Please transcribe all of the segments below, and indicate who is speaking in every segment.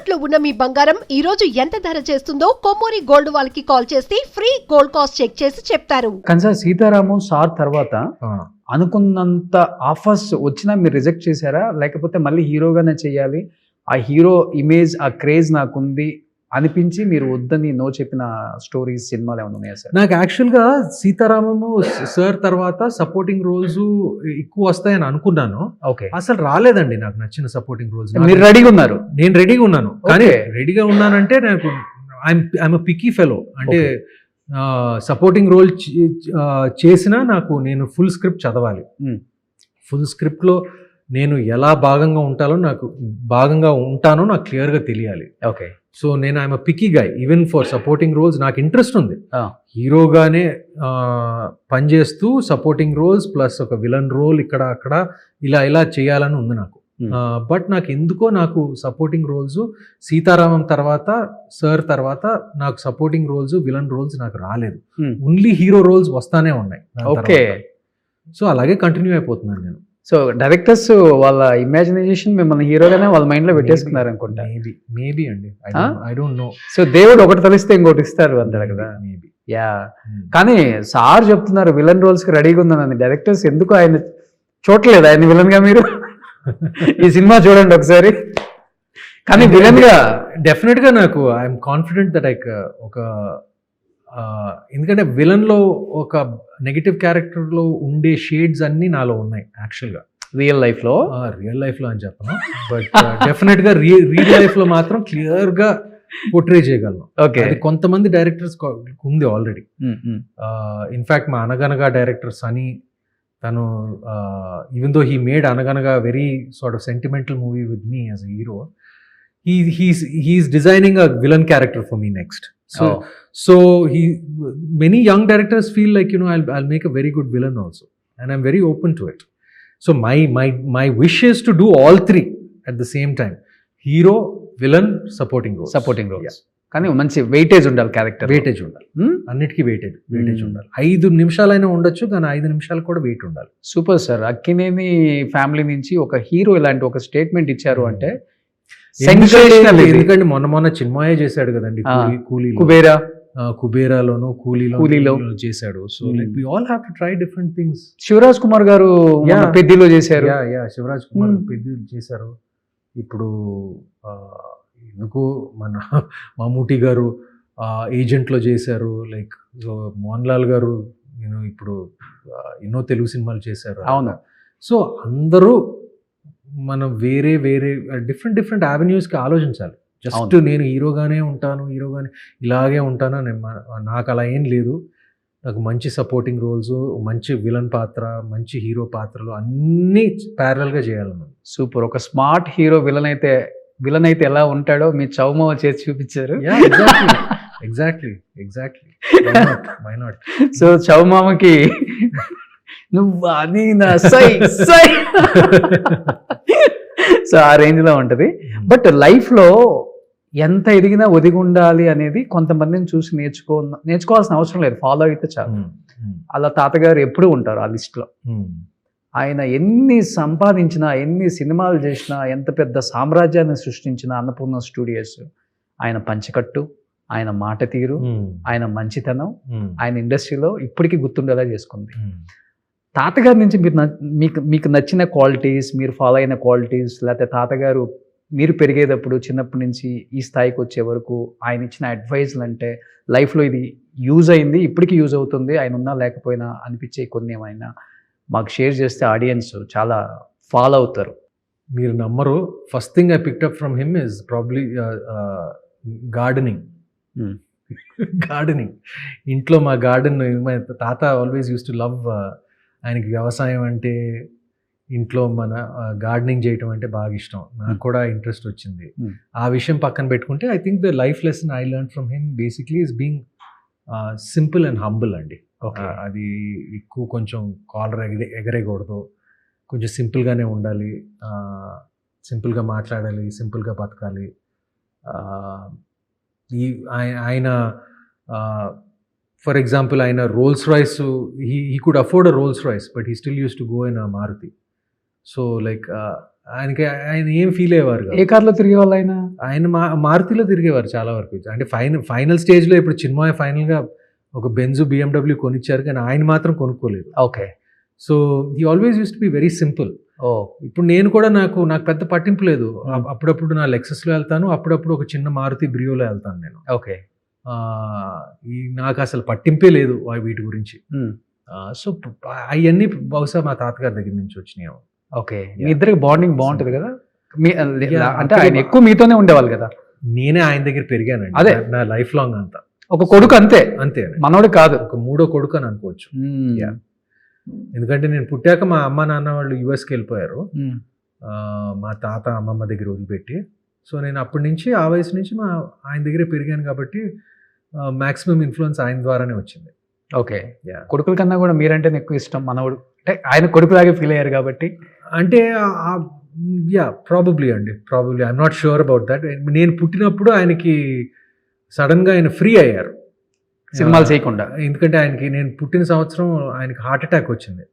Speaker 1: తాకట్టులో ఉన్న మీ బంగారం ఈ రోజు ఎంత ధర చేస్తుందో కొమ్మూరి గోల్డ్ వాళ్ళకి కాల్ చేస్తే ఫ్రీ గోల్డ్ కాస్ట్ చెక్ చేసి చెప్తారు.
Speaker 2: కానీ సార్ సీతారామం సార్ తర్వాత అనుకున్నంత ఆఫర్స్ వచ్చినా మీరు రిజెక్ట్ చేశారా, లేకపోతే మళ్ళీ హీరోగానే చేయాలి, ఆ హీరో ఇమేజ్ ఆ క్రేజ్ నాకుంది అనిపించి మీరు వద్దని నో చెప్పిన స్టోరీస్ సినిమాలు ఏమైనా ఉన్నాయా సార్?
Speaker 3: నాకు యాక్చువల్గా సీతారామము సార్ తర్వాత సపోర్టింగ్ రోల్స్ ఎక్కువ వస్తాయని అనుకున్నాను.
Speaker 2: ఓకే,
Speaker 3: అసలు రాలేదండి నాకు నచ్చిన సపోర్టింగ్ రోల్స్.
Speaker 2: మీరు రెడీగా ఉన్నారు?
Speaker 3: నేను రెడీగా ఉన్నాను, కానీ రెడీగా ఉన్నానంటే నాకు ఐఎమ్ పికీ ఫెలో. అంటే సపోర్టింగ్ రోల్ చేసినా నేను ఫుల్ స్క్రిప్ట్ చదవాలి. ఫుల్ స్క్రిప్ట్లో నేను ఎలా భాగంగా ఉంటానో నాకు క్లియర్గా తెలియాలి.
Speaker 2: ఓకే, సో
Speaker 3: నేను I'm picky guy even for supporting roles. నాకు ఇంట్రెస్ట్ ఉంది హీరోగానే పనిచేస్తూ సపోర్టింగ్ రోల్స్ ప్లస్ ఒక విలన్ రోల్ ఇక్కడ అక్కడ ఇలా చేయాలని ఉంది నాకు. బట్ నాకు సపోర్టింగ్ రోల్స్ సీతారామం తర్వాత సార్ తర్వాత నాకు సపోర్టింగ్ రోల్స్ విలన్ రోల్స్ నాకు రాలేదు. ఓన్లీ హీరో రోల్స్ వస్తానే ఉన్నాయి.
Speaker 2: ఓకే, సో
Speaker 3: అలాగే కంటిన్యూ అయిపోతున్నాను నేను.
Speaker 2: సో డైరెక్టర్స్ వాళ్ళ ఇమాజినేషన్ మిమ్మల్ని హీరోగానే వాళ్ళ మైండ్ లో పెట్టేసుకున్నారు అనుకుంటా.
Speaker 3: మేబీ అండి, ఐ డోంట్ నో.
Speaker 2: సో దేవుడు ఒకటి తెలిస్తే ఇంకోటి ఇస్తారు అంటారు కదా. మేబీ యా, కానీ సార్ చెప్తున్నారు విలన్ రోల్స్ కి రెడీగా ఉందని. డైరెక్టర్స్ ఎందుకు ఆయన చూడలేదు ఆయన విలన్ గా? మీరు ఈ సినిమా చూడండి ఒకసారి. కానీ విలన్ గా
Speaker 3: డెఫినెట్ గా నాకు ఐఎమ్ కాన్ఫిడెంట్ దట్ ఎందుకంటే విలన్ లో ఒక నెగటివ్ క్యారెక్టర్ లో ఉండే షేడ్స్ అన్ని నాలో ఉన్నాయి యాక్చువల్గా.
Speaker 2: రియల్ లైఫ్ లో
Speaker 3: అని చెప్పను, బట్ డెఫినెట్ గా రియల్ లైఫ్ లో మాత్రం క్లియర్ గా పోర్ట్రే చేయగలను.
Speaker 2: ఓకే,
Speaker 3: అది కొంతమంది డైరెక్టర్స్ ఉంది ఆల్రెడీ. ఇన్ఫాక్ట్ మా అనగనగా డైరెక్టర్ సనీ, తను ఈవెన్ దో హీ మేడ్ అనగనగా very sort of sentimental movie with me as a hero, he's designing a villain character for me next. So many young directors feel like, I'll make a very good villain also, and I'm very open to it. So my wish is to do all three at the same time: hero, villain, supporting roles.
Speaker 2: Yeah. కానీ మంచి weightage ఉండాలి, character
Speaker 3: weightage ఉండాలి, అన్నిటికీ weightage ఉండాలి. 5 నిమిషాలైనా ఉండొచ్చు, కానీ 5 నిమిషాలు కూడా వెయిట్ ఉండాలి.
Speaker 2: Super sir. అక్కినేని ఫ్యామిలీ నుంచి ఒక హీరో ఇలాంటి ఒక స్టేట్మెంట్ ఇచ్చారు అంటే
Speaker 3: ఎందుకంటే మొన్న చిన్మయ చేశాడు కదండి, కుబేరాలోను కూలీలో చేశాడు. So like we all have to try different things.
Speaker 2: Shivaraj Kumar garu పెద్దిలో చేశారు.
Speaker 3: శివరాజ్ కుమార్ పెద్దిలో చేశారు. ఇప్పుడు ఎందుకు మన మమ్ముటి గారు ఏజెంట్లో చేశారు. లైక్ మోహన్ లాల్ గారు ఇప్పుడు ఎన్నో తెలుగు సినిమాలు చేశారు.
Speaker 2: అవును. సో
Speaker 3: అందరూ మనం వేరే డిఫరెంట్ యావెన్యూస్కి ఆలోచించాలి. జస్ట్ నేను హీరోగానే ఇలాగే ఉంటాను నాకు అలా ఏం లేదు. నాకు మంచి సపోర్టింగ్ రోల్స్, మంచి విలన్ పాత్ర, మంచి హీరో పాత్రలు అన్నీ ప్యారలల్గా చేయాలన్నాను.
Speaker 2: సూపర్. ఒక స్మార్ట్ హీరో విలన్ అయితే ఎలా ఉంటాడో మీ చౌమావ చేసి చూపించారు.
Speaker 3: Exactly why not.
Speaker 2: సో చౌమామకి నువ్వు అది నా సై సో ఆ రేంజ్ లో ఉంటది. బట్ లైఫ్ లో ఎంత ఎదిగినా ఒదిగి ఉండాలి అనేది కొంతమందిని చూసి నేర్చుకోవాల్సిన అవసరం లేదు, ఫాలో అయితే చాలు. అలా తాతగారు ఎప్పుడూ ఉంటారు ఆ లిస్ట్ లో. ఆయన ఎన్ని సంపాదించినా, ఎన్ని సినిమాలు చేసినా, ఎంత పెద్ద సామ్రాజ్యాన్ని సృష్టించిన అన్నపూర్ణ స్టూడియోస్, ఆయన పంచకట్టు, ఆయన మాట తీరు, ఆయన మంచితనం ఆయన ఇండస్ట్రీలో ఇప్పటికీ గుర్తుండేలా చేసుకుంది. తాతగారి నుంచి మీకు నచ్చిన క్వాలిటీస్, మీరు ఫాలో అయిన క్వాలిటీస్, లేకపోతే తాతగారు మీరు పెరిగేటప్పుడు చిన్నప్పటి నుంచి ఈ స్థాయికి వచ్చే వరకు ఆయన ఇచ్చిన అడ్వైజ్లు, అంటే లైఫ్లో ఇది యూజ్ అయింది, ఇప్పటికీ యూజ్ అవుతుంది, ఆయన ఉన్నా లేకపోయినా అనిపించే కొన్ని ఏమైనా మాకు షేర్ చేస్తే ఆడియన్స్ చాలా ఫాలో అవుతారు.
Speaker 3: మీరు నమ్మరు, first thing I picked up from him is probably gardening. ఇంట్లో మా గార్డెన్, మై తాత ఆల్వేస్ యూస్ టు లవ్. ఆయనకి వ్యవసాయం అంటే, ఇంట్లో మన గార్డెనింగ్ చేయటం అంటే బాగా ఇష్టం. నాకు కూడా ఇంట్రెస్ట్ వచ్చింది. ఆ విషయం పక్కన పెట్టుకుంటే I think the life lesson I learn from him basically is being simple and humble అండి. అది ఎక్కువ కొంచెం కాలర్ ఎగరేయకూడదు, కొంచెం సింపుల్గానే ఉండాలి, సింపుల్గా మాట్లాడాలి, సింపుల్గా బతకాలి. ఆయన ఫర్ ఎగ్జాంపుల్ ఆయన Rolls Royce, he could afford a Rolls Royce, but he still used to go in a Maruti. So like ఆయనకి ఆయన ఏం ఫీల్ అయ్యేవారు కాదు.
Speaker 2: ఏ కార్లో తిరిగే వాళ్ళు ఆయన?
Speaker 3: ఆయన మారుతిలో తిరిగేవారు చాలా వరకు. అంటే ఫైనల్ స్టేజ్లో ఇప్పుడు చిన్మయ ఫైనల్గా ఒక బెంజు BMW కొనిచ్చారు, కానీ ఆయన మాత్రం కొనుక్కోలేదు.
Speaker 2: Okay.
Speaker 3: So he always use to be very simple.
Speaker 2: Oh.
Speaker 3: ఇప్పుడు నేను కూడా నాకు పెద్ద పట్టింపు లేదు. అప్పుడప్పుడు నా లెక్సస్లో వెళ్తాను, అప్పుడప్పుడు ఒక చిన్న మారుతి బ్రియోలో వెళ్తాను నేను.
Speaker 2: ఓకే.
Speaker 3: నాకు అసలు పట్టింపే లేదు వీటి గురించి. సో అవన్నీ బహుశా మా తాతగారి దగ్గర నుంచి వచ్చినాయి.
Speaker 2: ఓకే. మీ ఇద్దరికి బాండింగ్ బాగుంటుంది కదా? అంటే ఆయన ఎక్కువ మీతోనే ఉండేవాళ్ళు కదా?
Speaker 3: నేనే ఆయన దగ్గర పెరిగానండి.
Speaker 2: అదే
Speaker 3: నా లైఫ్ లాంగ్ అంతా.
Speaker 2: ఒక కొడుకు అంతే,
Speaker 3: అంతే,
Speaker 2: మనోడు కాదు,
Speaker 3: ఒక మూడో కొడుకు అని అనుకోవచ్చు. ఎందుకంటే నేను పుట్టాక మా అమ్మ నాన్న వాళ్ళు యుఎస్కి వెళ్ళిపోయారు, మా తాత అమ్మమ్మ దగ్గర వదిలిపెట్టి. సో నేను అప్పటి నుంచి ఆ వయసు నుంచి ఆయన దగ్గరే పెరిగాను కాబట్టి మాక్సిమం ఇన్ఫ్లుయెన్స్ ఆయన ద్వారానే వచ్చింది.
Speaker 2: ఓకే. కొడుకుల కన్నా కూడా మీరంటే ఎక్కువ ఇష్టం మనోడు, అంటే ఆయన కొడుకులాగే ఫీల్ అయ్యారు కాబట్టి.
Speaker 3: అంటే probably I'm not sure about that. నేను పుట్టినప్పుడు ఆయనకి సడన్గా ఆయన ఫ్రీ అయ్యారు
Speaker 2: సినిమాలు చేయకుండా.
Speaker 3: ఎందుకంటే ఆయనకి నేను పుట్టిన సంవత్సరం ఆయనకి హార్ట్ అటాక్ వచ్చింది.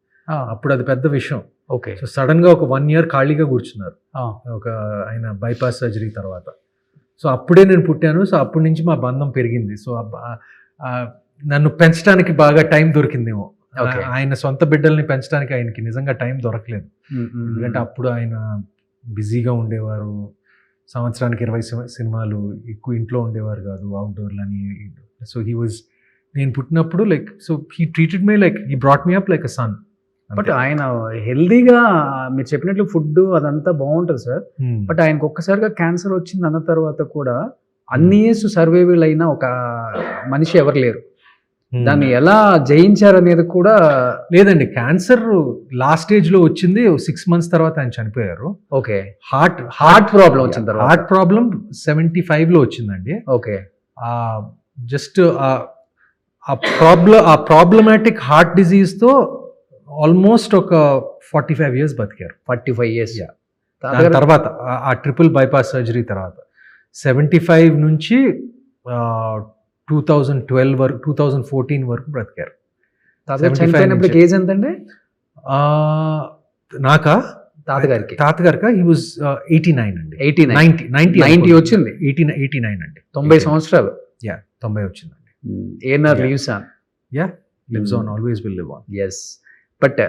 Speaker 3: అప్పుడు అది పెద్ద విషయం.
Speaker 2: ఓకే.
Speaker 3: సో సడన్గా ఒక 1 year ఖాళీగా కూర్చున్నారు ఒక ఆయన బైపాస్ సర్జరీ తర్వాత. సో అప్పుడే నేను పుట్టాను. సో అప్పటి నుంచి మా బంధం పెరిగింది. సో నన్ను పెంచడానికి బాగా టైం దొరికిందేమో. ఆయన సొంత బిడ్డల్ని పెంచడానికి ఆయనకి నిజంగా టైం దొరకలేదు. ఎందుకంటే అప్పుడు ఆయన బిజీగా ఉండేవారు. సంవత్సరానికి 20 సినిమాలు, ఎక్కువ ఇంట్లో ఉండేవారు కాదు, అవుట్డోర్లని. సో నేను పుట్టినప్పుడు like, so he treated me like, he brought me up like a son.
Speaker 2: But ఆయన హెల్దీగా మీరు చెప్పినట్లు ఫుడ్ అదంతా బాగుంటుంది సార్. బట్ ఆయనకు ఒక్కసారిగా క్యాన్సర్ వచ్చింది అన్న తర్వాత కూడా అన్ని ఇయర్స్ సర్వైవల్ అయిన ఒక మనిషి ఎవరు లేరు. దాన్ని ఎలా జయించారు అనేది కూడా
Speaker 3: లేదండి. క్యాన్సర్ లాస్ట్ స్టేజ్ లో వచ్చింది, 6 months తర్వాత ఆయన చనిపోయారు.
Speaker 2: ఓకే.
Speaker 3: హార్ట్ ప్రాబ్లం వచ్చిన తర్వాత, హార్ట్ ప్రాబ్లం 75 లో వచ్చిందండి.
Speaker 2: ఓకే.
Speaker 3: జస్ట్ ఆ ప్రాబ్లమాటిక్ హార్ట్ డిజీజ్ తో ఆల్మోస్ట్ ఒక 45 years బతికారు.
Speaker 2: 45 years.
Speaker 3: దాని తర్వాత ఆ ట్రిపుల్ బైపాస్ సర్జరీ తర్వాత 75 నుంచి 2012 వరకు, 2014 వరకు బ్రతికారు.
Speaker 2: చనిపోయినప్పుడు ఏజ్ ఎంత అండి
Speaker 3: నాకా?
Speaker 2: తాతగారికి
Speaker 3: హీ వాజ్ 89 అండి.
Speaker 2: 90 వచ్చింది.
Speaker 3: 89 అండి.
Speaker 2: 90 సంవత్సరాలు.
Speaker 3: 90 వచ్చిందండి.
Speaker 2: ANR lives on.
Speaker 3: Lives on, always will live on.
Speaker 2: Yes. But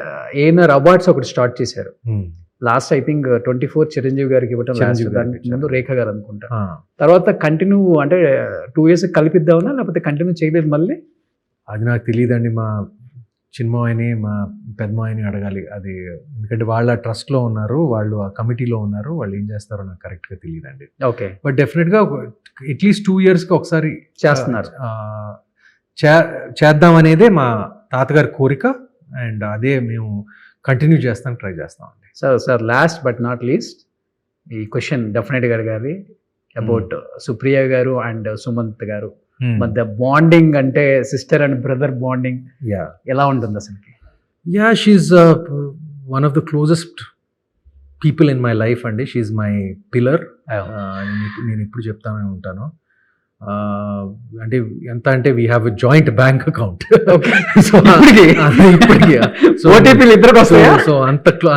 Speaker 2: ANR awards ఒకటి స్టార్ట్ చేశారు. లాస్ట్ ఐ థింక్ 24 చిరంజీవి గారికి ఇవ్వటం, ముందు రేఖ గారు అనుకుంటా. తర్వాత కంటిన్యూ అంటే 2 years కలిపిద్దామన్నా, లేకపోతే కంటిన్యూ చేయలేదు మళ్ళీ?
Speaker 3: అది నాకు తెలియదండి. మా చిన్మయ్యని, మా పెద్దమాయని అడగాలి అది. ఎందుకంటే వాళ్ళు ఆ ట్రస్ట్లో ఉన్నారు, వాళ్ళు ఆ కమిటీలో ఉన్నారు, వాళ్ళు ఏం చేస్తారో నాకు కరెక్ట్గా తెలియదండి.
Speaker 2: ఓకే.
Speaker 3: బట్ డెఫినెట్గా అట్లీస్ట్ 2 yearsకి ఒకసారి
Speaker 2: చేస్తున్నారు.
Speaker 3: చేద్దాం అనేదే మా తాతగారి కోరిక. అండ్ అదే మేము కంటిన్యూ చేస్తాను, ట్రై చేస్తామండి.
Speaker 2: Sir last but not least, ఈ క్వశ్చన్ డెఫినెట్గా అడగాలి అబౌట్ సుప్రియ గారు అండ్ సుమంత్ గారు మధ్య బాండింగ్, అంటే సిస్టర్ అండ్ బ్రదర్ బాండింగ్ ఎలా ఉంటుంది అసలుకి?
Speaker 3: She's one of the closest people in my life అండి. She's my pillar. నేను ఇప్పుడు చెప్తానే ఉంటాను. అంటే ఎంత అంటే we have a joint bank account. So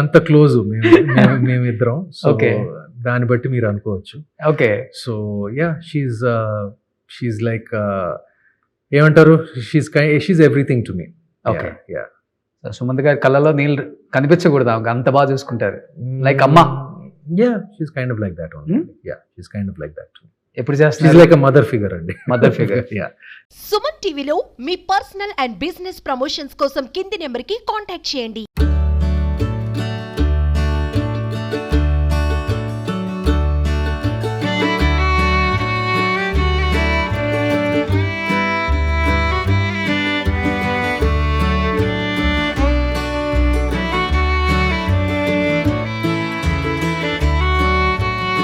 Speaker 3: అంత క్లోజ్ మేమిద్దరం. సో దాన్ని బట్టి మీరు అనుకోవచ్చు.
Speaker 2: ఓకే.
Speaker 3: సో షీఈ్ లైక్ ఏమంటారు, she's everything to me.
Speaker 2: Okay. Sumanth గారి కళ్ళలో నీళ్ళు కనిపించకూడదు, అంత బాగా చూసుకుంటారు, లైక్ అమ్మ.
Speaker 3: She's kind of like that only. She's kind of like that.
Speaker 2: ఎప్పుడు చేస్తారు?
Speaker 3: లైక్ మదర్ ఫిగర్ అండి.
Speaker 2: Mother figure.
Speaker 1: సుమన్ టీవీలో మీ పర్సనల్ అండ్ బిజినెస్ ప్రమోషన్స్ కోసం కింది నెంబర్కి కాంటాక్ట్ చేయండి.